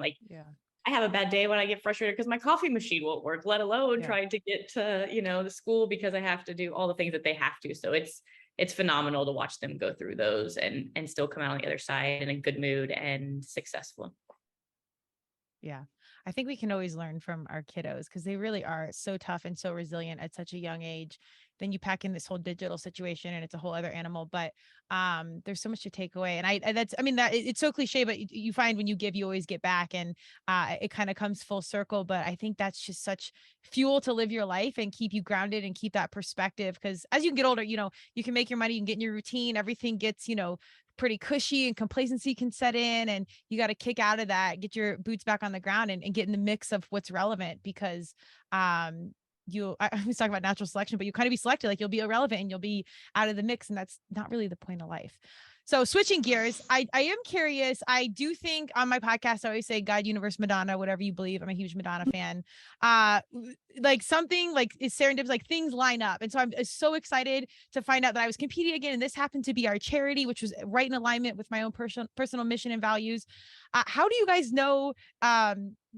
I have a bad day when I get frustrated because my coffee machine won't work, let alone trying to get to, the school because I have to do all the things that they have to. So it's phenomenal to watch them go through those and still come out on the other side in a good mood and successful. Yeah. I think we can always learn from our kiddos because they really are so tough and so resilient at such a young age. Then you pack in this whole digital situation and it's a whole other animal, but there's so much to take away. And it's so cliche, but you find when you give, you always get back, and it kind of comes full circle. But I think that's just such fuel to live your life and keep you grounded and keep that perspective. Because as you get older, you can make your money, you can get in your routine, everything gets, pretty cushy, and complacency can set in, and you got to kick out of that, get your boots back on the ground and get in the mix of what's relevant, because I was talking about natural selection, but you kind of be selected, like you'll be irrelevant and you'll be out of the mix, and that's not really the point of life. So switching gears, I am curious. I do think on my podcast, I always say God, universe, Madonna, whatever you believe. I'm a huge Madonna fan. Like something like is serendipitous, like things line up. And so I'm so excited to find out that I was competing again. And this happened to be our charity, which was right in alignment with my own personal mission and values. How do you guys know,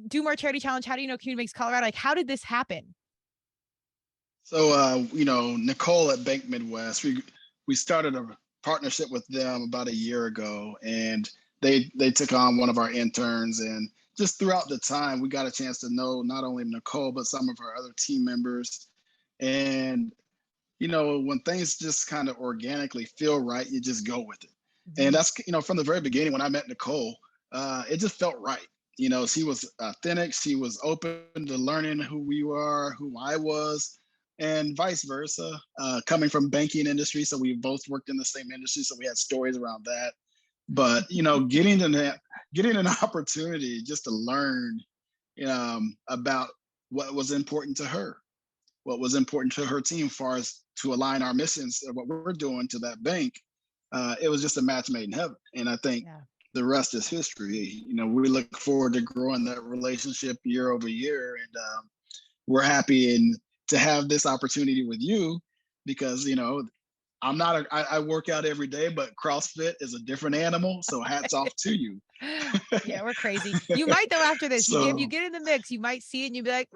Do More Charity Challenge? How do you know Community Makes Colorado? Like, how did this happen? So, Nicole at Bank Midwest, we started a partnership with them about a year ago, and they took on one of our interns, and just throughout the time we got a chance to know not only Nicole but some of our other team members. And when things just kind of organically feel right, you just go with it. And that's from the very beginning when I met Nicole, it just felt right. She was authentic, she was open to learning who we are, who I was, and vice versa, coming from banking industry. So we both worked in the same industry. So we had stories around that. But, getting an opportunity just to learn about what was important to her, what was important to her team, as far as to align our missions and what we're doing to that bank. It was just a match made in heaven. And I think the rest is history. We look forward to growing that relationship year over year. And we're happy to have this opportunity with you because, I work out every day, but CrossFit is a different animal. So hats off to you. Yeah, we're crazy. You might though after this, So, if you get in the mix, you might see it and you'll be like,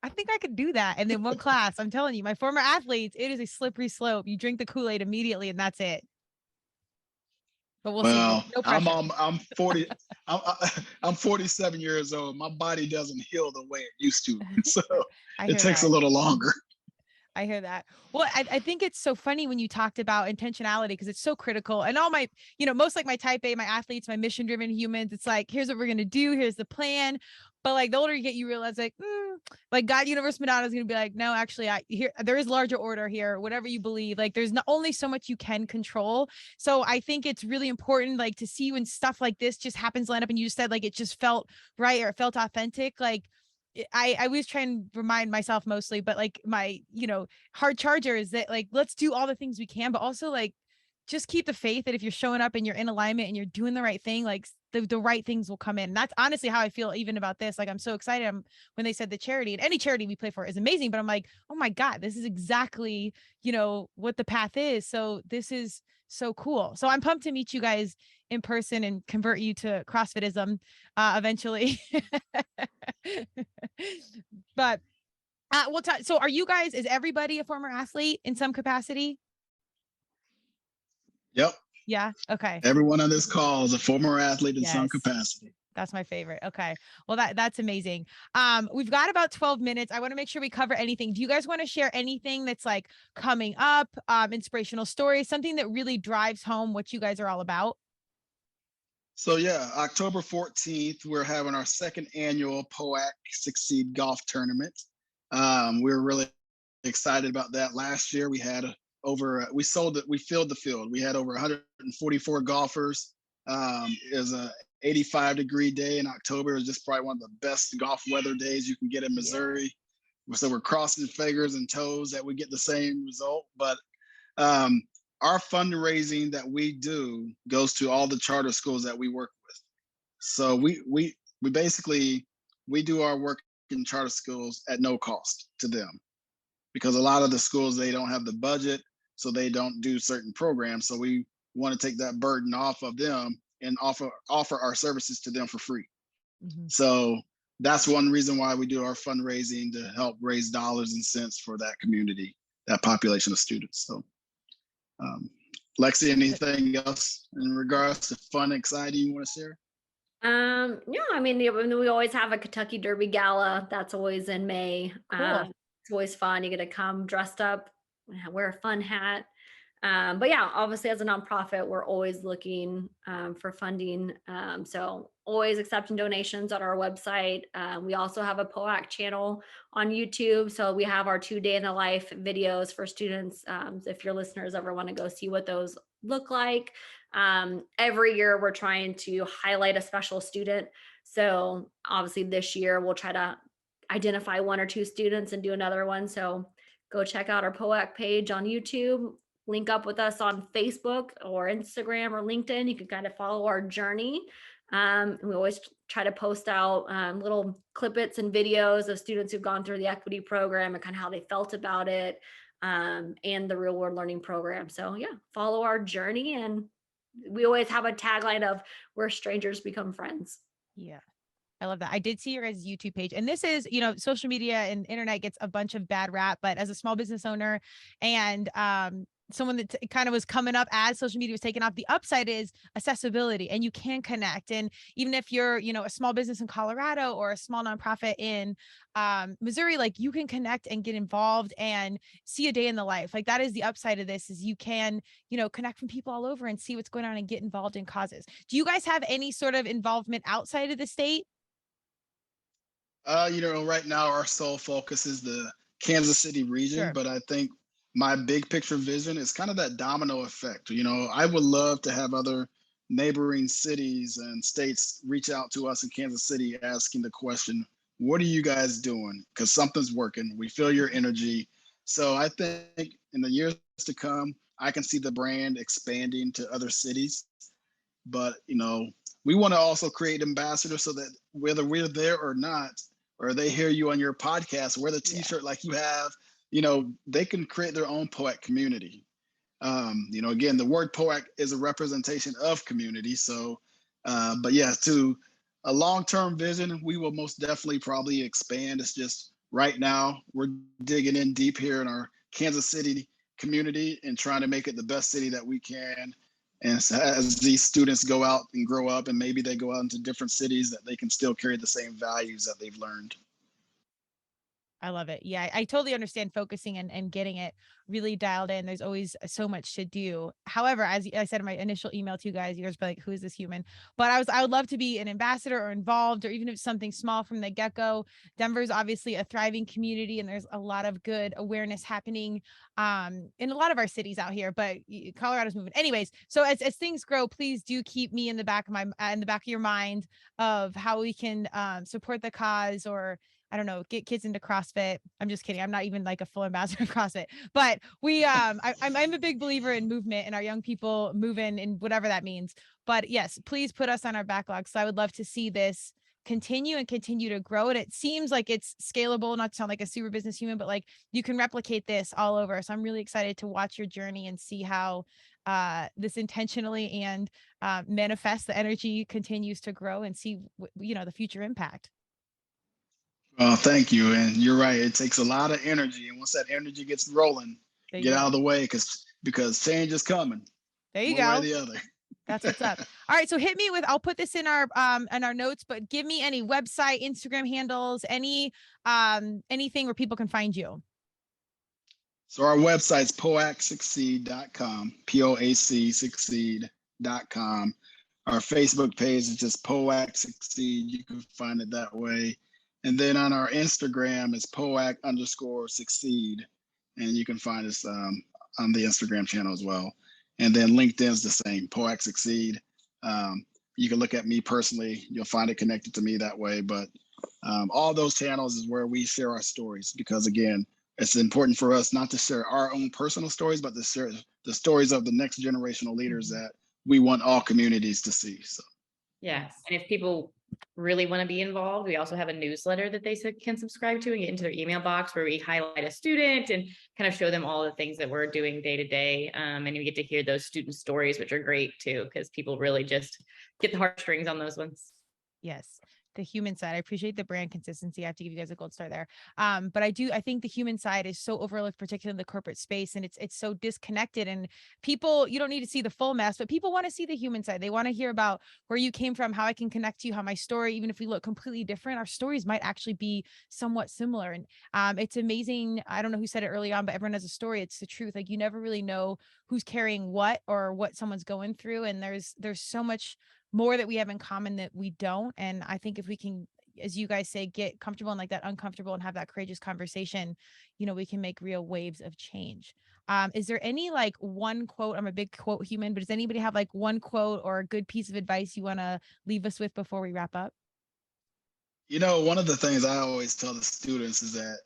I think I could do that. And then one class, I'm telling you, my former athletes, it is a slippery slope. You drink the Kool-Aid immediately and that's it. But we'll see. No pressure. I'm 40. I'm 47 years old. My body doesn't heal the way it used to, so it takes a little longer. I hear that. Well, I think it's so funny when you talked about intentionality because it's so critical. And all my, most like my type A, my athletes, my mission driven humans, it's like, here's what we're going to do. Here's the plan. But like the older you get, you realize like God, Universe, Madonna is going to be like, no, actually there is larger order here, whatever you believe. Like there's not only so much you can control. So I think it's really important, like to see when stuff like this just happens, line up. And you just said like, it just felt right or it felt authentic. Like, I always try and remind myself mostly, but like my, hard charger is that like, let's do all the things we can, but also like, just keep the faith that if you're showing up and you're in alignment and you're doing the right thing, like the right things will come in. And that's honestly how I feel even about this. Like, I'm so excited when they said the charity, and any charity we play for is amazing, but I'm like, oh my God, this is exactly, what the path is. So this is so cool. So I'm pumped to meet you guys in person and convert you to CrossFitism eventually. But so are you guys, is everybody a former athlete in some capacity? Yep. Yeah. Okay. Everyone on this call is a former athlete in some capacity. That's my favorite. Okay. Well, that's amazing. We've got about 12 minutes. I want to make sure we cover anything. Do you guys want to share anything that's like coming up, inspirational stories, something that really drives home what you guys are all about? So yeah, October 14th, we're having our second annual POAC Succeed golf tournament. We're really excited about that. Last year we had we filled the field. We had over 144 golfers. It was a 85-degree day in October. It was just probably one of the best golf weather days you can get in Missouri. Yeah. So we're crossing fingers and toes that we get the same result. But our fundraising that we do goes to all the charter schools that we work with. So we basically do our work in charter schools at no cost to them, because a lot of the schools, they don't have the budget, so they don't do certain programs. So we want to take that burden off of them and offer our services to them for free. Mm-hmm. So that's one reason why we do our fundraising, to help raise dollars and cents for that community, that population of students. So Lexi, anything else in regards to fun, exciting you want to share? No, I mean, we always have a Kentucky Derby Gala. That's always in May. Cool. It's always fun. You get to come dressed up, wear a fun hat. But yeah, obviously as a nonprofit, we're always looking for funding. So always accepting donations on our website. We also have a POAC channel on YouTube. So we have our 2 day in the life videos for students. If your listeners ever want to go see what those look like. Every year we're trying to highlight a special student. So obviously this year we'll try to identify 1 or 2 students and do another one. So go check out our POAC page on YouTube, link up with us on Facebook or Instagram or LinkedIn. You can kind of follow our journey. And we always try to post out little clippets and videos of students who've gone through the equity program and kind of how they felt about it, and the real world learning program. So yeah, follow our journey. And we always have a tagline of where strangers become friends. Yeah. I love that. I did see your guys' YouTube page, and this is, social media and internet gets a bunch of bad rap, but as a small business owner and someone that kind of was coming up as social media was taking off, the upside is accessibility, and you can connect. And even if you're, a small business in Colorado or a small nonprofit in Missouri, like you can connect and get involved and see a day in the life. Like that is the upside of this, is you can, connect from people all over and see what's going on and get involved in causes. Do you guys have any sort of involvement outside of the state? Right now our sole focus is the Kansas City region, Sure. but I think my big picture vision is kind of that domino effect. I would love to have other neighboring cities and states reach out to us in Kansas City asking the question, what are you guys doing? Because something's working. We feel your energy. So I think in the years to come, I can see the brand expanding to other cities. But, we want to also create ambassadors so that whether we're there or not, or they hear you on your podcast, wear the t-shirt like you have, they can create their own POAC community. Again, the word POAC is a representation of community. So, but yeah, to a long-term vision, we will most definitely probably expand. It's just right now we're digging in deep here in our Kansas City community and trying to make it the best city that we can. And so as these students go out and grow up and maybe they go out into different cities, that they can still carry the same values that they've learned. I love it. Yeah, I totally understand focusing and getting it really dialed in. There's always so much to do. However, as I said in my initial email to you guys be like, who is this human? But I would love to be an ambassador or involved, or even if it's something small from the get-go. Denver's obviously a thriving community, and there's a lot of good awareness happening in a lot of our cities out here, but Colorado's moving. Anyways, so as things grow, please do keep me in the back of your mind of how we can support the cause, or I don't know, get kids into CrossFit. I'm just kidding. I'm not even like a full ambassador of CrossFit, but I'm a big believer in movement and our young people moving and whatever that means. But yes, please put us on our backlog. So I would love to see this continue to grow. And it seems like it's scalable, not to sound like a super business human, but like you can replicate this all over. So I'm really excited to watch your journey and see how this intentionally and manifest the energy continues to grow, and see, the future impact. Well, thank you. And you're right. It takes a lot of energy. And once that energy gets rolling, get out of the way because change is coming. There you one way go. or the other. That's what's up. All right. So hit me with, I'll put this in our notes, but give me any website, Instagram handles, anything where people can find you. So our website's poacsucceed.com, POAC succeed.com. Our Facebook page is just POAC Succeed. You can find it that way. And then on our Instagram is POAC_succeed. And you can find us on the Instagram channel as well. And then LinkedIn is the same, POAC Succeed. You can look at me personally. You'll find it connected to me that way. But all those channels is where we share our stories, because again, it's important for us not to share our own personal stories, but to share the stories of the next generational leaders that we want all communities to see. So, yeah. And if people really want to be involved, we also have a newsletter that they can subscribe to and get into their email box, where we highlight a student and kind of show them all the things that we're doing day to day. And you get to hear those student stories, which are great too, because people really just get the heartstrings on those ones. Yes. The human side. I appreciate the brand consistency. I have to give you guys a gold star there. But I think the human side is so overlooked, particularly in the corporate space. And it's so disconnected, and people, you don't need to see the full mess, but people want to see the human side. They want to hear about where you came from, how I can connect to you, how my story, even if we look completely different, our stories might actually be somewhat similar. And it's amazing. I don't know who said it early on, but everyone has a story. It's the truth. Like, you never really know who's carrying what or what someone's going through. And there's so much more that we have in common that we don't. And I think if we can, as you guys say, get comfortable and like that uncomfortable and have that courageous conversation, we can make real waves of change. Is there any like one quote? I'm a big quote human, but does anybody have like one quote or a good piece of advice you want to leave us with before we wrap up? One of the things I always tell the students is that,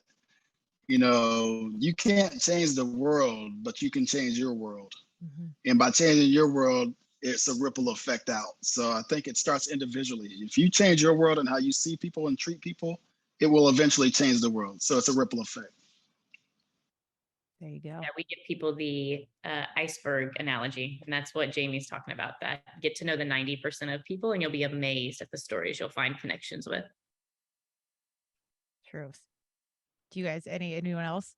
you can't change the world, but you can change your world. Mm-hmm. And by changing your world, it's a ripple effect out. So I think it starts individually. If you change your world and how you see people and treat people, it will eventually change the world. So it's a ripple effect. There you go. Yeah, we give people the iceberg analogy, and that's what Jamie's talking about. That get to know the 90% of people, and you'll be amazed at the stories you'll find connections with. Truth. Do you guys, anyone else?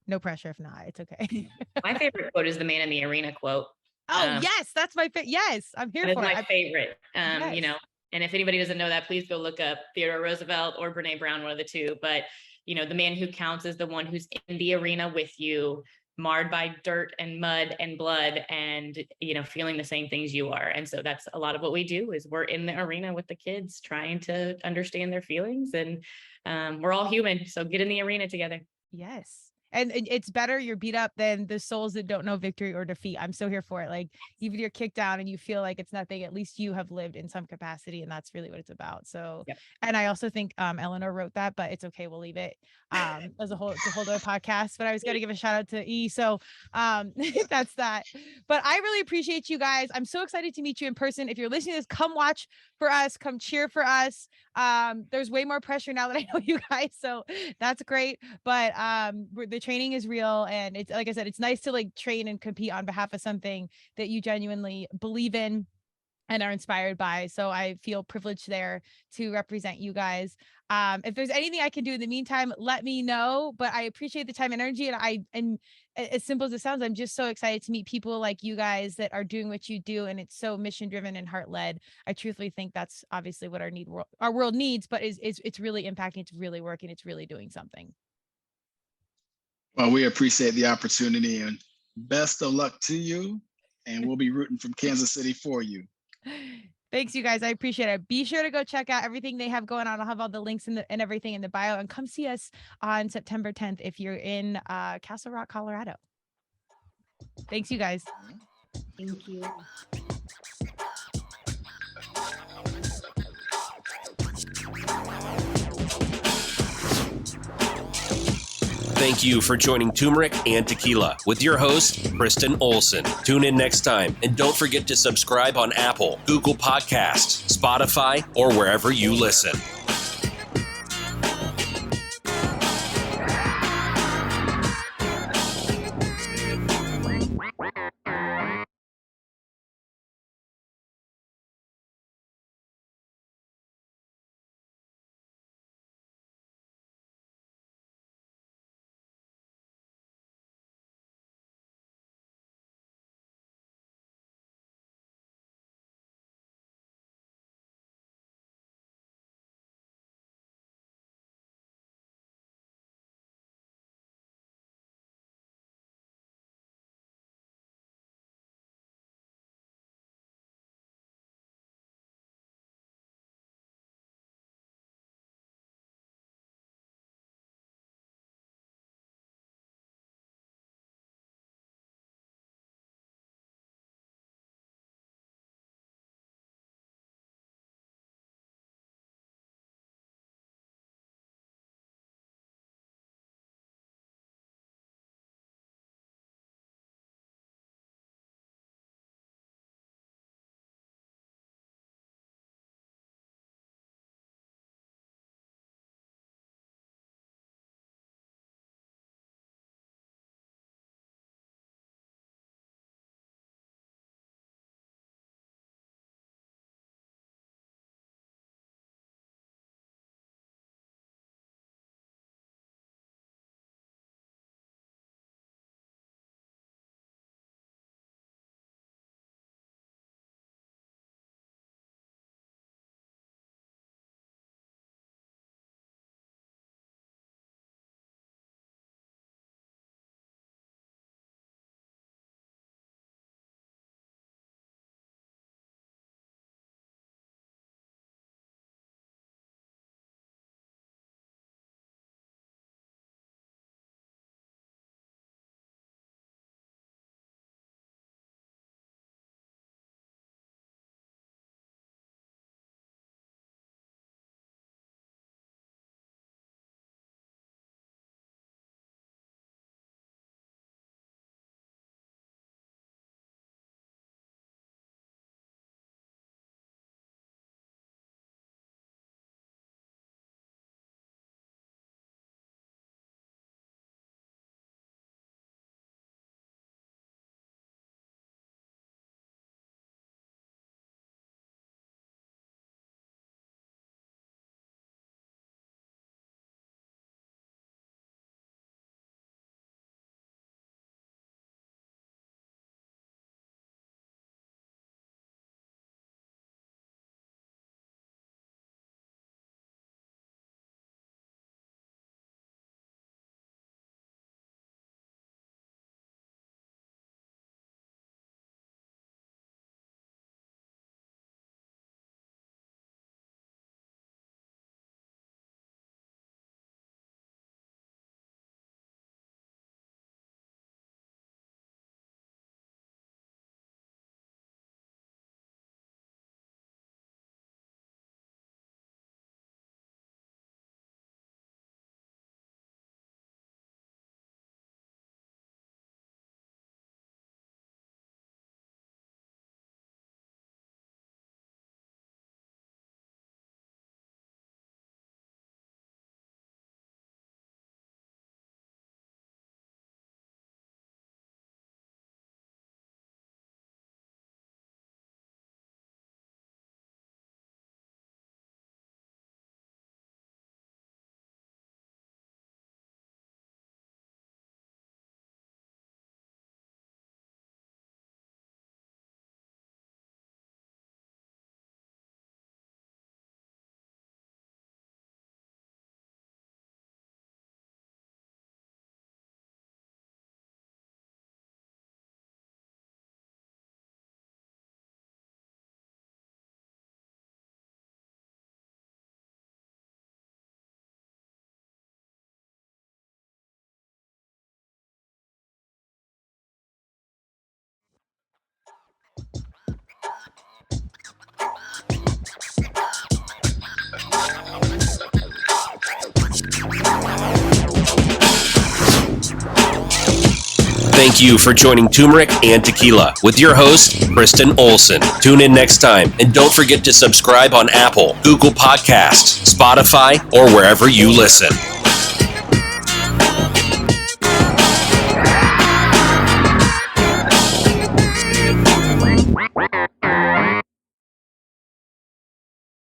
No pressure if not, it's okay. My favorite quote is the man in the arena quote. Oh, yes, that's my favorite. Yes, I'm here for it. That's my favorite. Yes. And if anybody doesn't know that, please go look up Theodore Roosevelt or Brene Brown, one of the two. But, the man who counts is the one who's in the arena with you marred by dirt and mud and blood and, feeling the same things you are. And so that's a lot of what we do is we're in the arena with the kids trying to understand their feelings, and we're all human. So get in the arena together. Yes. And it's better you're beat up than the souls that don't know victory or defeat. I'm so here for it. Like, even if you're kicked down and you feel like it's nothing, at least you have lived in some capacity, and that's really what it's about. So, Yep. And I also think Eleanor wrote that, but it's okay. We'll leave it as it's a whole other podcast. But I was going to give a shout out to E. So that's that. But I really appreciate you guys. I'm so excited to meet you in person. If you're listening to this, come watch for us, come cheer for us. There's way more pressure now that I know you guys, so that's great. But the training is real, and it's, like I said, it's nice to like train and compete on behalf of something that you genuinely believe in and are inspired by. So I feel privileged there to represent you guys. If there's anything I can do in the meantime, let me know. But I appreciate the time and energy. And as simple as it sounds, I'm just so excited to meet people like you guys that are doing what you do. And it's so mission driven and heart led. I truthfully think that's obviously what our world needs, but it's really impacting, it's really working, it's really doing something. Well, we appreciate the opportunity, and best of luck to you. And we'll be rooting from Kansas City for you. Thanks, you guys. I appreciate it. Be sure to go check out everything they have going on. I'll have all the links and everything in the bio, and come see us on September 10th if you're in Castle Rock, Colorado. Thanks, you guys. Thank you. Thank you for joining Turmeric and Tequila with your host, Kristen Olson. Tune in next time, and don't forget to subscribe on Apple, Google Podcasts, Spotify, or wherever you listen. Thank you for joining Turmeric and Tequila with your host, Kristen Olson. Tune in next time, and don't forget to subscribe on Apple, Google Podcasts, Spotify, or wherever you listen.